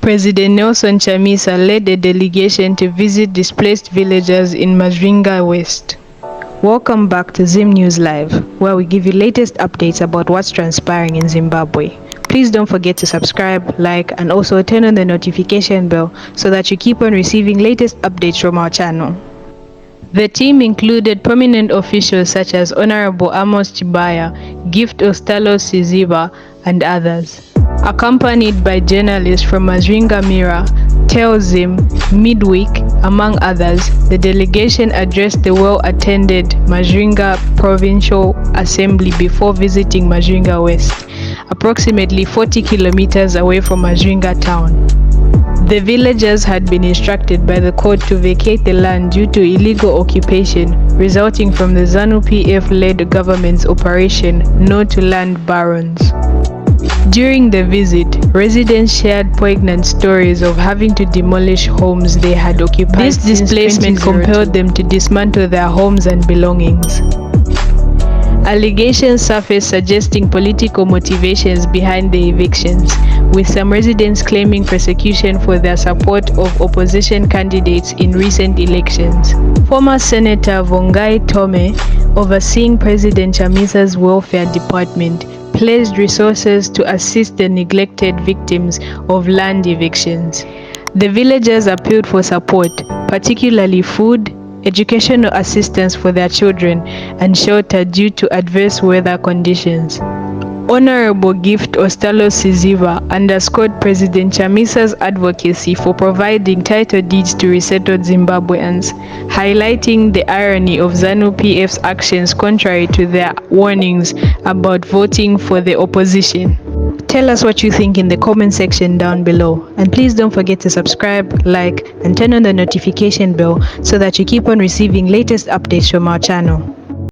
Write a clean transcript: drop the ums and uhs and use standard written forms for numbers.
President Nelson Chamisa led a delegation to visit displaced villagers in Mazinga West. Welcome back to Zim News Live, where we give you latest updates about what's transpiring in Zimbabwe. Please don't forget to subscribe, like, and also turn on the notification bell so that you keep on receiving latest updates from our channel. The team included prominent officials such as Honorable Amos Chibaya, Gift Ostalo Siziba, and others. Accompanied by journalists from Mazinga Mirror, Zim, Midweek, among others, the delegation addressed the well-attended Mazinga Provincial Assembly before visiting Mazinga West, approximately 40 kilometers away from Mazinga town. The villagers had been instructed by the court to vacate the land due to illegal occupation resulting from the ZANU-PF-led government's operation No to Land Barons. During the visit, residents shared poignant stories of having to demolish homes they had occupied. This displacement compelled them to dismantle their homes and belongings. Allegations surfaced suggesting political motivations behind the evictions, with some residents claiming persecution for their support of opposition candidates in recent elections. Former Senator Vongai Tome, overseeing President Chamisa's welfare department, pledged resources to assist the neglected victims of land evictions. The villagers appealed for support, particularly food, educational assistance for their children, and shelter due to adverse weather conditions. Honorable Gift Ostalo Siziva underscored President Chamisa's advocacy for providing title deeds to resettled Zimbabweans, highlighting the irony of ZANU-PF's actions contrary to their warnings about voting for the opposition. Tell us what you think in the comment section down below, and please don't forget to subscribe, like, and turn on the notification bell so that you keep on receiving latest updates from our channel.